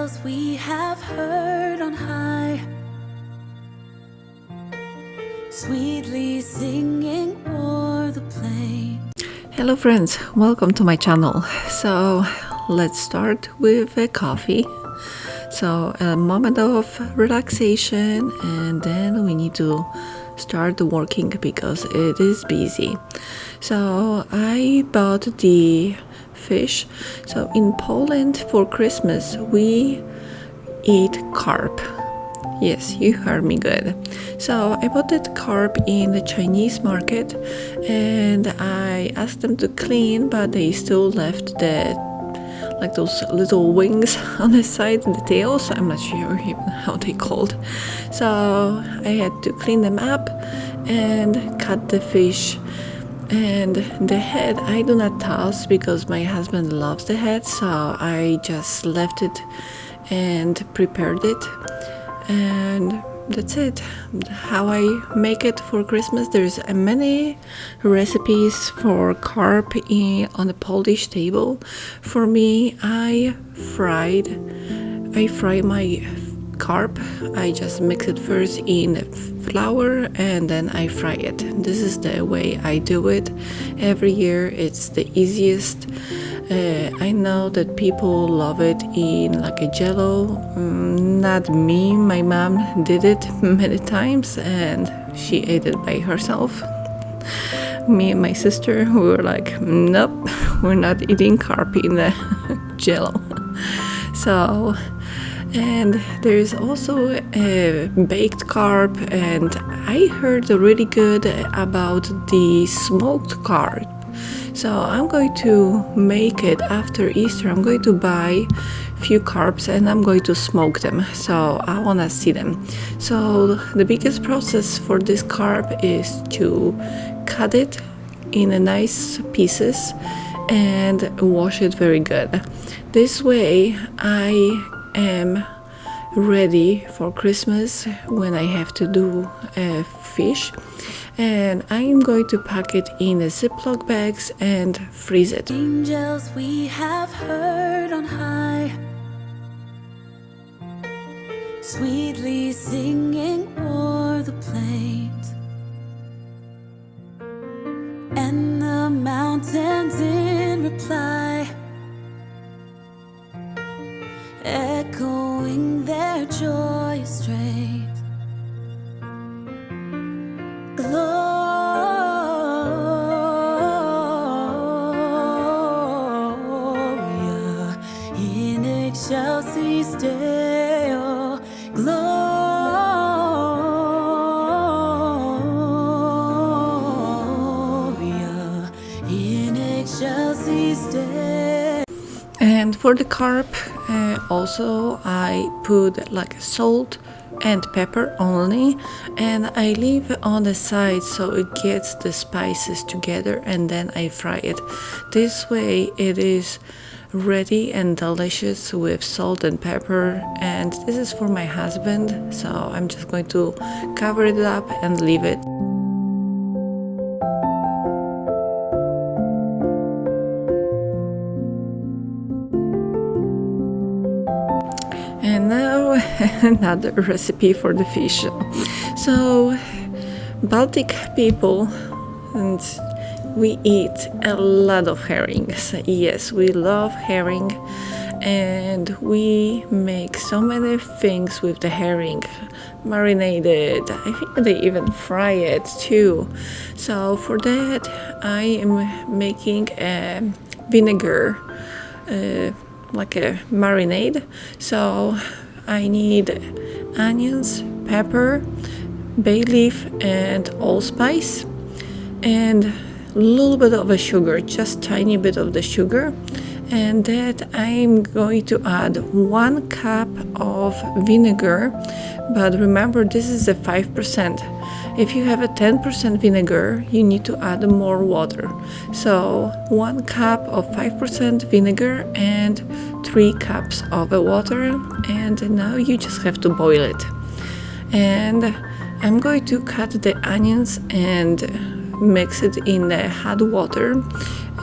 angels we have heard on high, sweetly singing o'er the plain. Hello friends, welcome to my channel. So let's start with a coffee. So a moment of relaxation, and then we need to start working because it is busy. So I bought the fish. So in Poland for Christmas we eat carp. Yes, you heard me good. So I bought that carp in the Chinese market and I asked them to clean, but they still left like those little wings on the side, the tails. I'm not sure even how they called. So I had to clean them up and cut the fish. And the head I do not toss because my husband loves the head, so I just left it and prepared it. And that's it. How I make it for Christmas. There's many recipes for carp on the Polish table. For me, I fry my carp. I just mix it first in flour and then I fry it. This is the way I do it every year. It's the easiest. I know that people love it in like a jello. Not me. My mom did it many times and she ate it by herself. Me and my sister, we were like, nope, we're not eating carp in the jello. So, and there's also a baked carp, and I heard really good about the smoked carp. So I'm going to make it after Easter. I'm going to buy a few carps and I'm going to smoke them. So I want to see them. So the biggest process for this carp is to cut it in a nice pieces and wash it very good. This way I am ready for Christmas when I have to do fish, and I'm going to pack it in a Ziploc bags and freeze it. Angels we have heard on high, sweetly singing o'er the plains, and the mountains in reply, echoing their joyous strains. Gloria in excelsis Deo, Gloria in excelsis Deo. And for the carp, also I put like salt and pepper only, and I leave it on the side so it gets the spices together, and then I fry it. This way it is ready and delicious with salt and pepper. And this is for my husband, so I'm just going to cover it up and leave it. And now another recipe for the fish. So Baltic people, and we eat a lot of herrings. Yes, we love herring, and we make so many things with the herring. Marinated, I think they even fry it too. So for that I am making a vinegar, like a marinade. So I need onions, pepper, bay leaf and allspice, and a little bit of a sugar, just tiny bit of the sugar. And that I'm going to add 1 cup of vinegar, but remember this is a 5%. If you have a 10% vinegar, you need to add more water. So 1 cup of 5% vinegar and 3 cups of water, and now you just have to boil it. And I'm going to cut the onions and mix it in the hot water.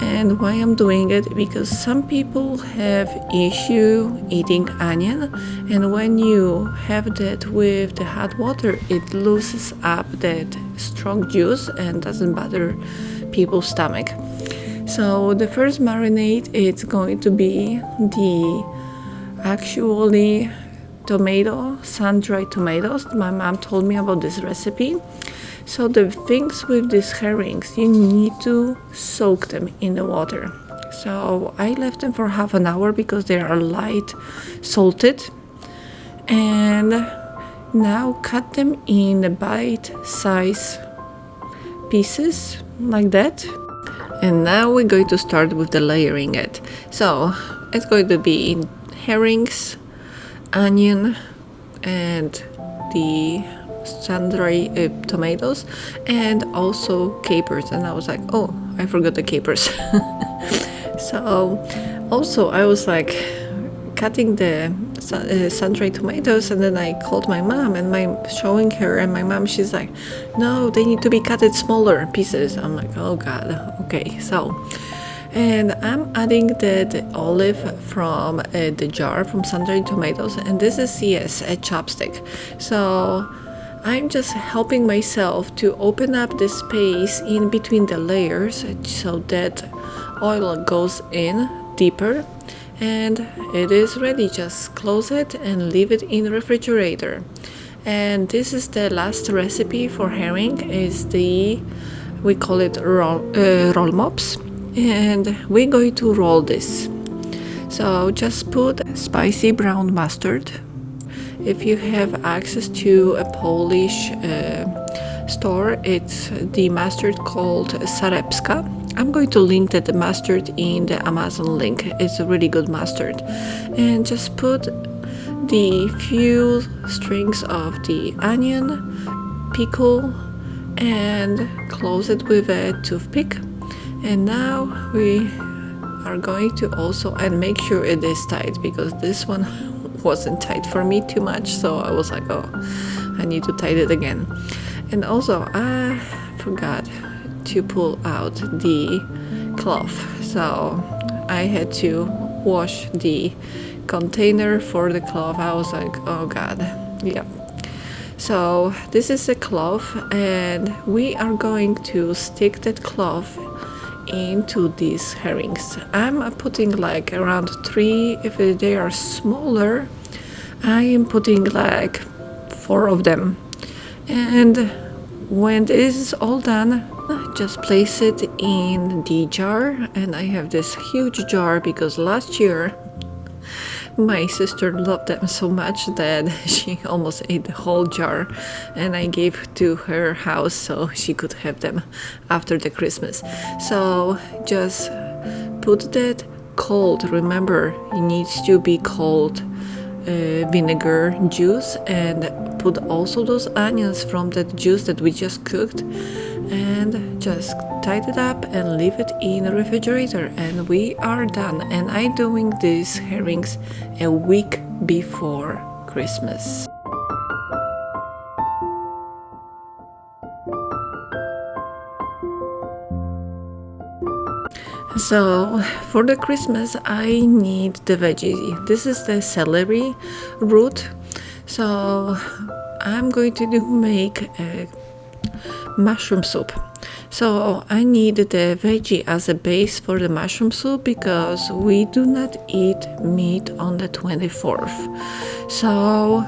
And why I'm doing it, because some people have issue eating onion, and when you have that with the hot water, it loosens up that strong juice and doesn't bother people's stomach. So the first marinade, it's going to be the actually sun-dried tomatoes. My mom told me about this recipe. So the things with these herrings, you need to soak them in the water. So I left them for half an hour because they are light salted. And now cut them in bite-size pieces like that. And now we're going to start with the layering it. So it's going to be herrings, onion, and the sun-dried tomatoes, and also capers. And I was like, oh, I forgot the capers. So also I was like cutting the sun-dried tomatoes, and then I called my mom and showing her, and my mom, she's like, no, they need to be cut in smaller pieces. I'm like, oh god, okay. So and I'm adding the olive from the jar from sun-dried tomatoes, and this is, yes, a chopstick. So I'm just helping myself to open up the space in between the layers so that oil goes in deeper, and it is ready. Just close it and leave it in the refrigerator. And this is the last recipe for herring, is we call it rollmops, and we're going to roll this. So just put spicy brown mustard. If you have access to a Polish store, it's the mustard called Sarepska. I'm going to link that mustard in the Amazon link. It's a really good mustard. And just put the few strings of the onion, pickle, and close it with a toothpick. And now we are going to also, and make sure it is tight, because this one wasn't tight for me too much, so I was like, oh, I need to tighten it again. And also I forgot to pull out the cloth, so I had to wash the container for the cloth. I was like, oh god, yeah. So this is a cloth, and we are going to stick that cloth into these herrings. I'm putting like around 3. If they are smaller, I am putting like 4 of them. And when this is all done, just place it in the jar. And I have this huge jar because last year my sister loved them so much that she almost ate the whole jar, and I gave to her house so she could have them after the Christmas. So just put that cold, remember it needs to be cold, vinegar juice, and put also those onions from that juice that we just cooked, and just tied it up and leave it in the refrigerator, and we are done. And I'm doing these herrings a week before Christmas. So for the Christmas I need the veggie. This is the celery root. So I'm going to make a mushroom soup. So I need the veggie as a base for the mushroom soup because we do not eat meat on the 24th. So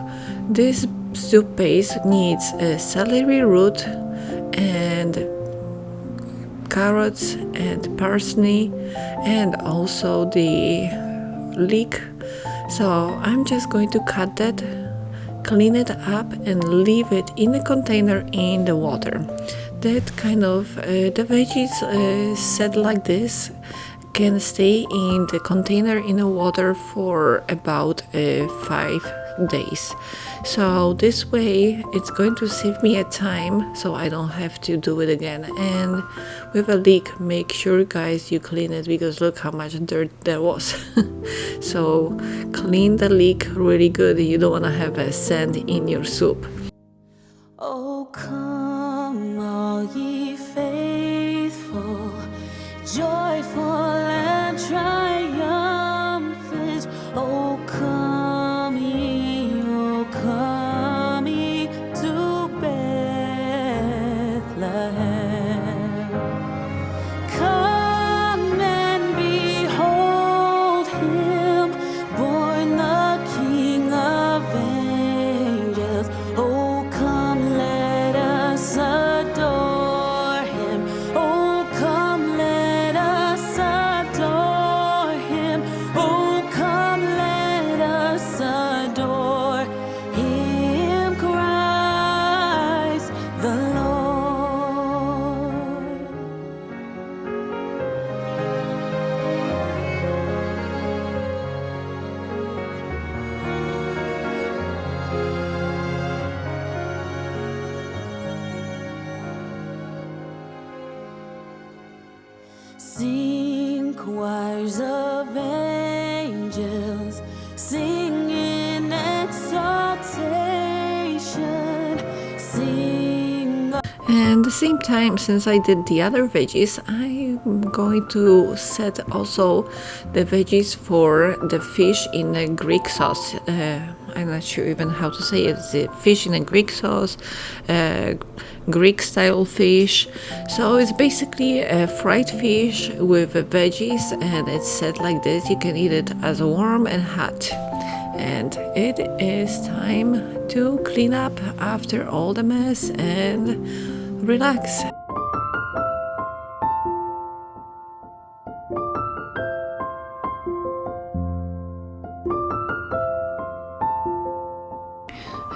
this soup base needs a celery root and carrots and parsley and also the leek. So I'm just going to cut that, clean it up, and leave it in a container in the water. That kind of the veggies set like this can stay in the container in the water for about 5 days. So this way it's going to save me a time, so I don't have to do it again. And with a leek, make sure guys you clean it, because look how much dirt there was. So clean the leek really good. You don't want to have a sand in your soup. Oh, come all ye faithful, And at the same time, since I did the other veggies, I'm going to set also the veggies for the fish in a Greek sauce. I'm not sure even how to say it. It's the fish in a Greek sauce, Greek style fish. So it's basically a fried fish with veggies, and it's set like this. You can eat it as warm and hot. And it is time to clean up after all the mess and relax.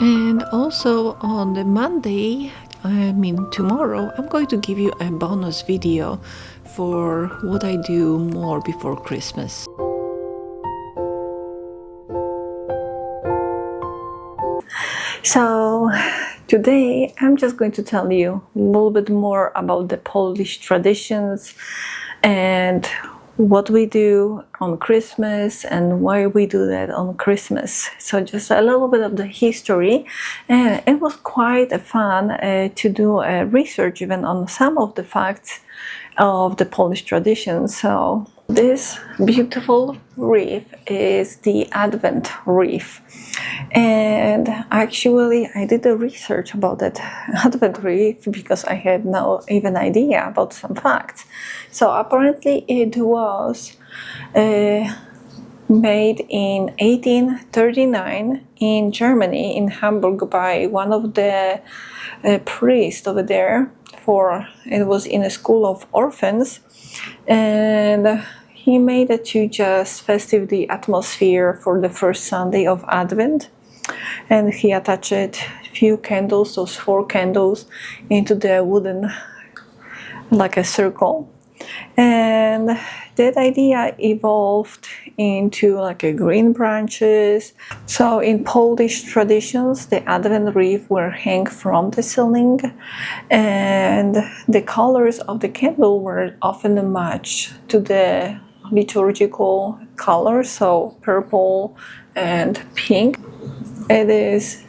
And also on the Monday, I mean tomorrow, I'm going to give you a bonus video for what I do more before Christmas. So today I'm just going to tell you a little bit more about the Polish traditions and what we do on Christmas and why we do that on Christmas. So just a little bit of the history, and it was quite fun to do research even on some of the facts of the Polish tradition. So this beautiful wreath is the Advent wreath. And actually I did the research about that Advent wreath because I had no even idea about some facts. So apparently it was made in 1839 in Germany, in Hamburg, by one of the priests over there. It was in a school of orphans, and he made it to just festive the atmosphere for the first Sunday of Advent. And he attached a few candles, those 4 candles, into the wooden, like a circle. And that idea evolved into like a green branches. So in Polish traditions, the Advent wreath were hung from the ceiling, and the colors of the candle were often matched to the liturgical colors, so purple and pink. It is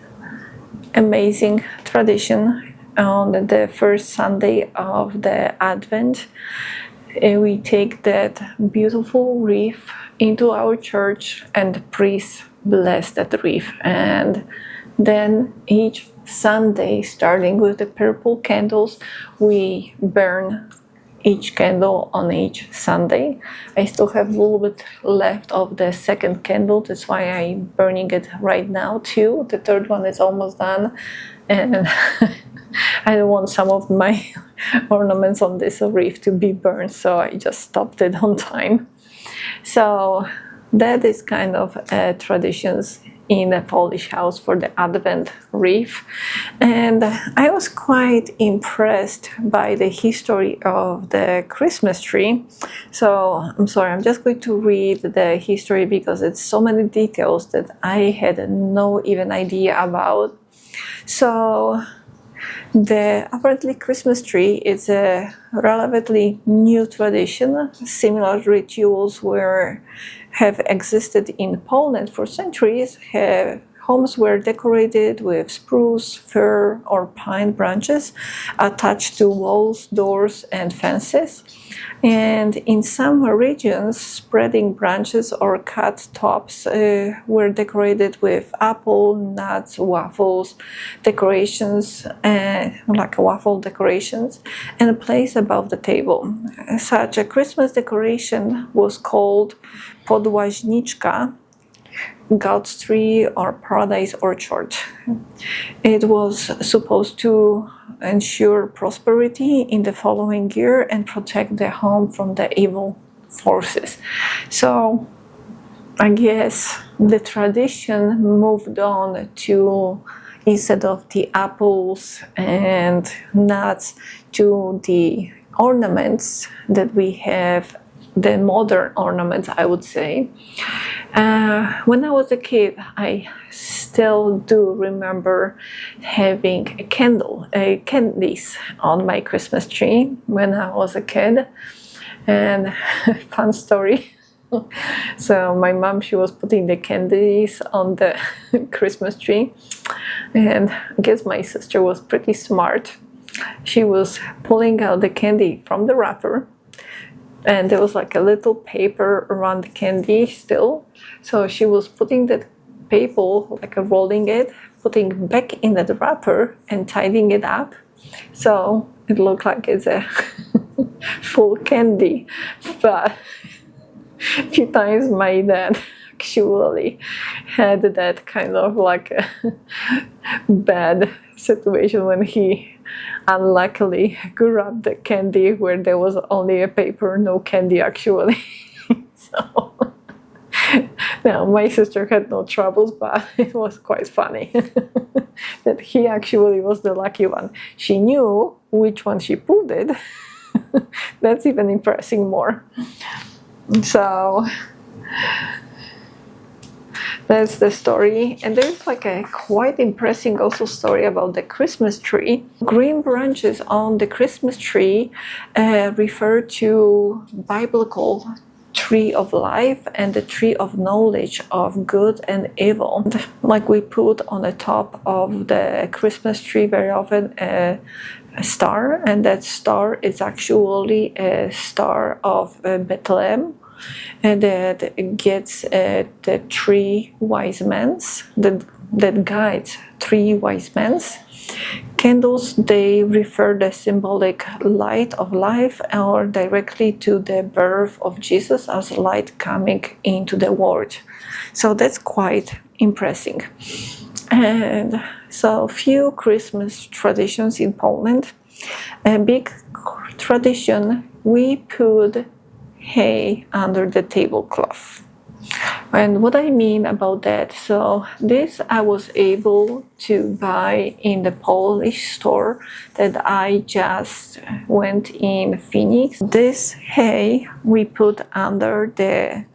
amazing tradition. On the first Sunday of the Advent, we take that beautiful wreath into our church, and the priest bless that wreath. And then each Sunday, starting with the purple candles, we burn each candle on each Sunday. I still have a little bit left of the second candle. That's why I'm burning it right now too. The third one is almost done, and I don't want some of my ornaments on this wreath to be burned, so I just stopped it on time. So that is kind of traditions in a Polish house for the Advent wreath. And I was quite impressed by the history of the Christmas tree. So I'm sorry, I'm just going to read the history because it's so many details that I had no even idea about. So the apparently Christmas tree is a relatively new tradition. Similar rituals have existed in Poland for centuries. Homes were decorated with spruce, fir, or pine branches attached to walls, doors, and fences. And in some regions, spreading branches or cut tops were decorated with apple, nuts, waffles, decorations, like waffle decorations, and placed above the table. Such a Christmas decoration was called podłażniczka, God's tree, or paradise orchard. It was supposed to ensure prosperity in the following year and protect the home from the evil forces. So I guess the tradition moved on to, instead of the apples and nuts, to the ornaments that we have, the modern ornaments, I would say. When I was a kid, I still do remember having candies on my Christmas tree when I was a kid. And fun story. So my mom, she was putting the candies on the Christmas tree, and I guess my sister was pretty smart. she was pulling out the candy from the wrapper, and there was like a little paper around the candy still. So she was putting that paper, like rolling it, putting back in the wrapper and tidying it up. So it looked like it's a full candy. But a few times my dad actually had that kind of like a bad situation when he unluckily grabbed the candy where there was only a paper, no candy actually. So now my sister had no troubles, but it was quite funny that he actually was the lucky one. She knew which one she pulled it. That's even impressing more. So that's the story. And there's like a quite impressive also story about the Christmas tree. Green branches on the Christmas tree refer to biblical tree of life and the tree of knowledge of good and evil. Like we put on the top of the Christmas tree very often a star, and that star is actually a star of Bethlehem, and that gets the three wise men, that guides three wise men. Candles, they refer the symbolic light of life or directly to the birth of Jesus as light coming into the world. So that's quite impressive. And so few Christmas traditions in Poland. A big tradition, we put hay under the tablecloth. And what I mean about that, so this I was able to buy in the Polish store that I just went in Phoenix. This hay we put under the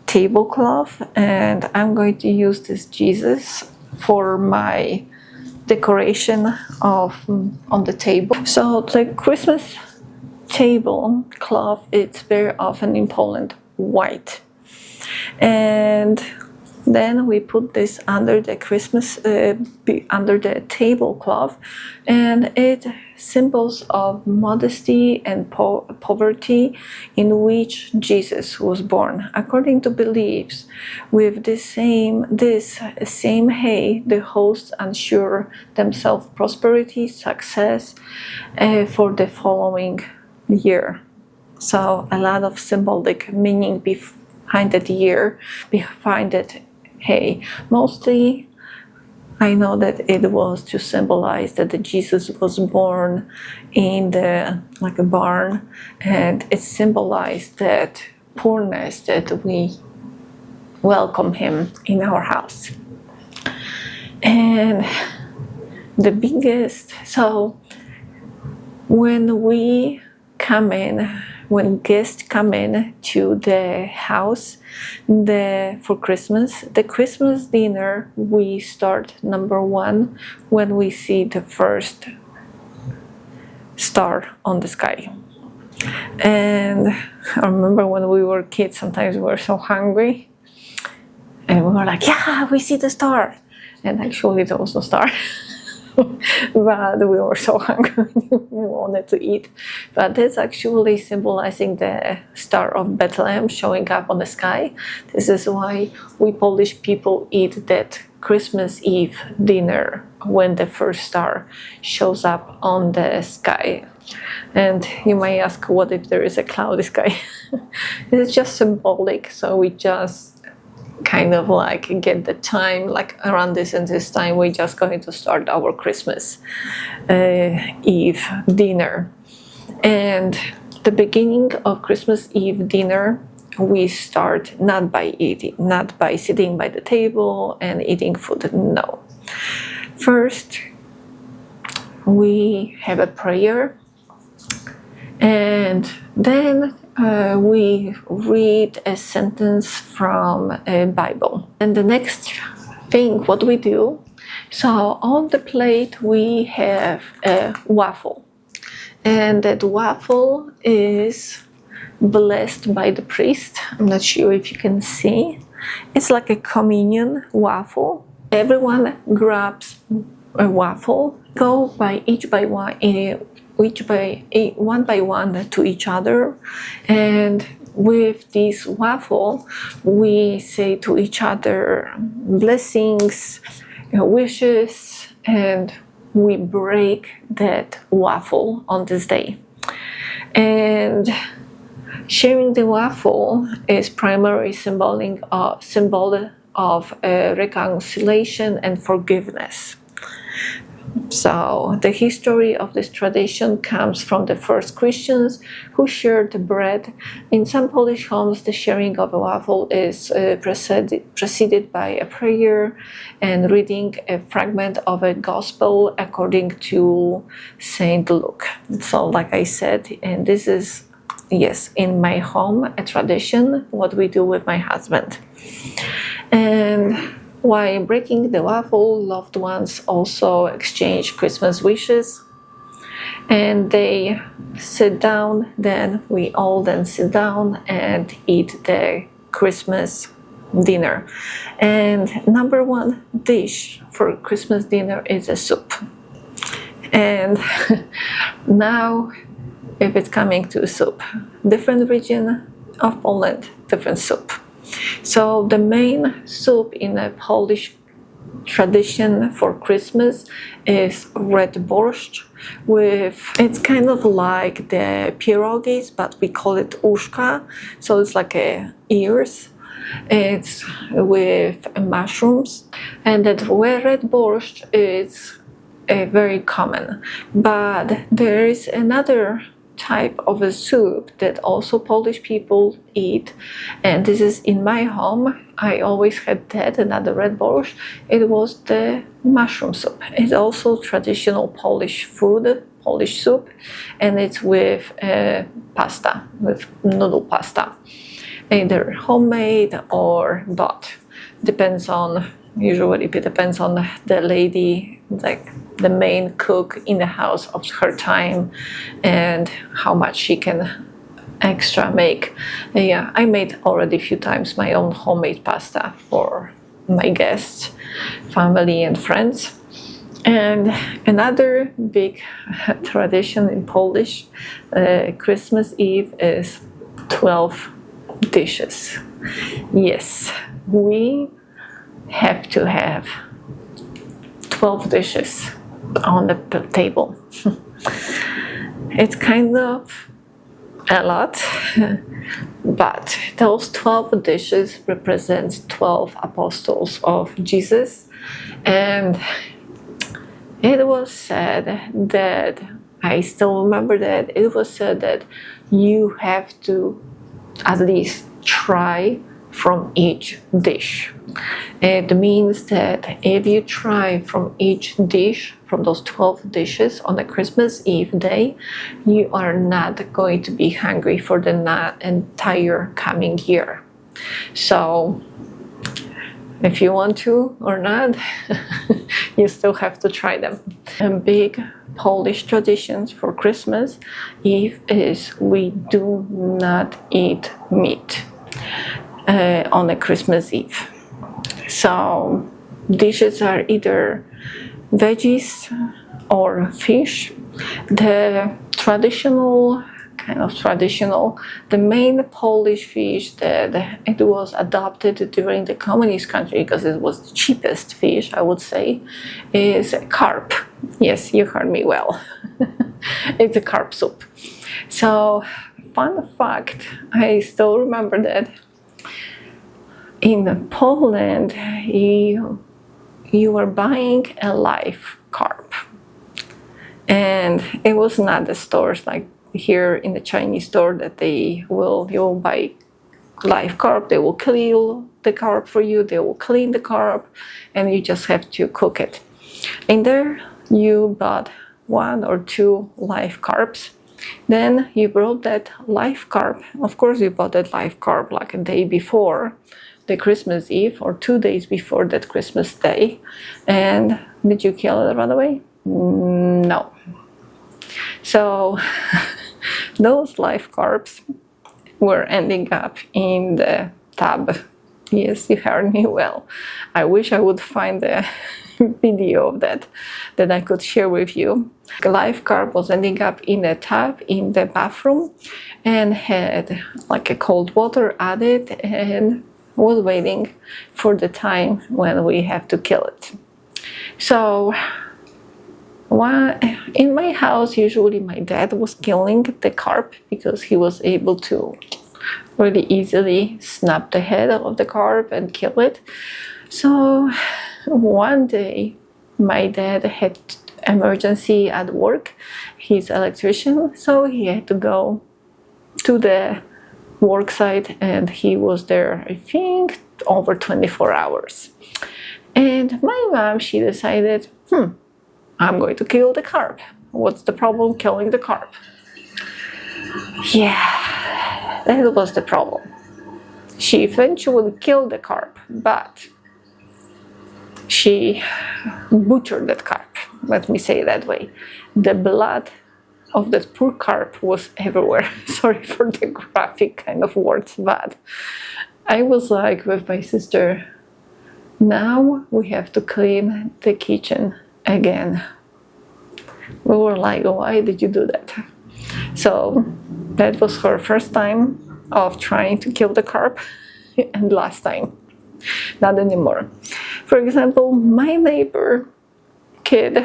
tablecloth, and I'm going to use this Jesus for my decoration of on the table. So the Christmas tablecloth, it's very often in Poland white. And then we put this under the Christmas, under the tablecloth, and it symbols of modesty and poverty in which Jesus was born. According to beliefs, with this same hay, the hosts ensure themselves prosperity, success for the following year. So a lot of symbolic meaning behind that year, behind that hay. Mostly, I know that it was to symbolize that Jesus was born in the like a barn, and it symbolized that poorness, that we welcome him in our house. And the biggest, so when we come in, when guests come in to the house for Christmas, the Christmas dinner, we start number one when we see the first star on the sky. And I remember when we were kids, sometimes we were so hungry and we were like, yeah, we see the star. And actually there was no star. But we were so hungry, we wanted to eat. But that's actually symbolizing the Star of Bethlehem showing up on the sky. This is why we Polish people eat that Christmas Eve dinner when the first star shows up on the sky. And you may ask, what if there is a cloudy sky? It's just symbolic, so we just kind of like get the time, like around this and this time we're just going to start our Christmas Eve dinner. And the beginning of Christmas Eve dinner, we start not by sitting by the table and eating food, no. First we have a prayer, and then we read a sentence from a Bible. And the next thing, what we do, so on the plate we have a waffle. And that waffle is blessed by the priest. I'm not sure if you can see. It's like a communion waffle. Everyone grabs a waffle, go by one by one to each other, and with this waffle we say to each other blessings, wishes, and we break that waffle on this day. And sharing the waffle is primarily symbol of reconciliation and forgiveness. So the history of this tradition comes from the first Christians who shared the bread. In some Polish homes, the sharing of a waffle is preceded by a prayer and reading a fragment of a gospel according to Saint Luke. So like I said, and this is, yes, in my home, a tradition, what we do with my husband. And while breaking the waffle, loved ones also exchange Christmas wishes, and they sit down. Then we all then sit down and eat the Christmas dinner. And number one dish for Christmas dinner is a soup. And now, if it's coming to soup, different region of Poland, different soup. So the main soup in a Polish tradition for Christmas is red borscht it's kind of like the pierogies, but we call it uszka. So it's like ears. It's with mushrooms, and that red borscht is very common. But there is another type of a soup that also Polish people eat, and this is in my home. I always had that, another red borscht. It was the mushroom soup. It's also traditional Polish food, Polish soup, and it's with pasta, with noodle pasta, either homemade or bought. Usually it depends on the lady, like the main cook in the house of her time, and how much she can extra make. Yeah, I made already a few times my own homemade pasta for my guests, family and friends. And another big tradition in Polish Christmas Eve is 12 dishes. Yes, we have to have 12 dishes on the table. It's kind of a lot, but those 12 dishes represent 12 apostles of Jesus. And it was said that, I still remember that, it was said that you have to at least try from each dish. It means that if you try from each dish, from those 12 dishes on the Christmas Eve day, you are not going to be hungry for the entire coming year. So if you want to or not, you still have to try them. A big Polish tradition for Christmas Eve is we do not eat meat on a Christmas Eve. So dishes are either veggies or fish. The the main Polish fish that it was adopted during the communist country, because it was the cheapest fish, I would say, is carp. Yes, you heard me well. It's a carp soup. So, fun fact, I still remember that in Poland, you were buying a live carp, and it was not the stores like here in the Chinese store that you'll buy live carp. They will kill the carp for you. They will clean the carp, and you just have to cook it. In there, you bought 1 or 2 live carps. Then you brought that live carp. Of course, you bought that live carp like a day before the Christmas Eve or 2 days before that Christmas day. And did you kill it right away? No. So those live carps were ending up in the tub. Yes, you heard me well. I wish I would find video of that I could share with you. A live carp was ending up in a tub in the bathroom and had like a cold water added and was waiting for the time when we have to kill it. So in my house, usually my dad was killing the carp because he was able to really easily snap the head of the carp and kill it. So one day my dad had emergency at work. He's an electrician, so he had to go to the work site, and he was there, I think, over 24 hours. And my mom, she decided, I'm going to kill the carp. What's the problem killing the carp? Yeah, that was the problem. She eventually killed the carp, but she butchered that carp, let me say it that way. The blood of that poor carp was everywhere. Sorry for the graphic kind of words, but I was like with my sister, now we have to clean the kitchen again. We were like, why did you do that? So that was her first time of trying to kill the carp, and last time, not anymore. For example, my neighbor kid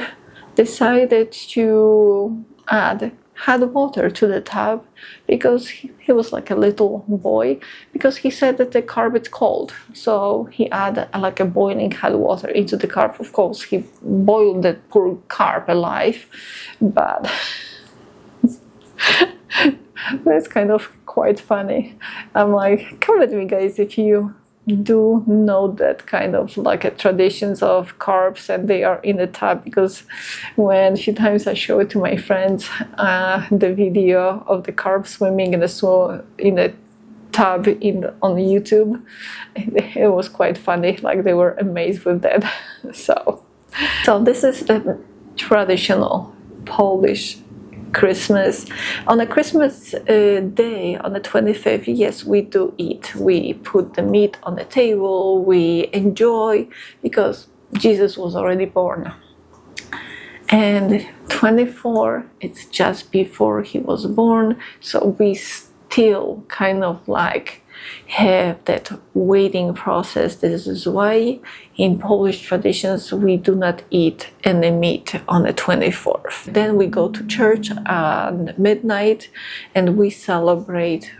decided to add hot water to the tub because he was like a little boy, because he said that the carp is cold. So he added like a boiling hot water into the carp. Of course, he boiled the poor carp alive, but that's kind of quite funny. I'm like, come at me guys if you do know that kind of like a traditions of carps and they are in the tub, because when a few times I show it to my friends, the video of the carp swimming in the tub on YouTube, it was quite funny, like they were amazed with that. So this is the traditional Polish Christmas. On a Christmas day, on the 25th, yes, we do eat. We put the meat on the table, we enjoy, because Jesus was already born. And 24, it's just before he was born, so we still kind of like have that waiting process. This is why in Polish traditions we do not eat any meat on the 24th. Then we go to church at midnight and we celebrate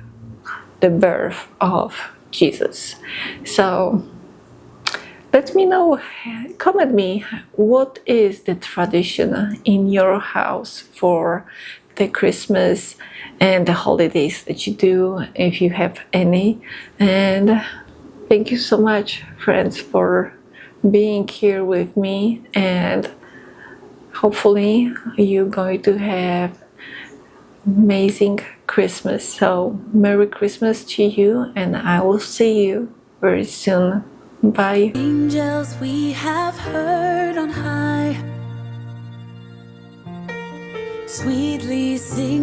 the birth of Jesus. So let me know, comment me, what is the tradition in your house for the Christmas and the holidays that you do, if you have any. And thank you so much, friends, for being here with me, and hopefully you're going to have amazing Christmas. So Merry Christmas to you, and I will see you very soon. Bye. Angels we have heard on high, sweetly sing.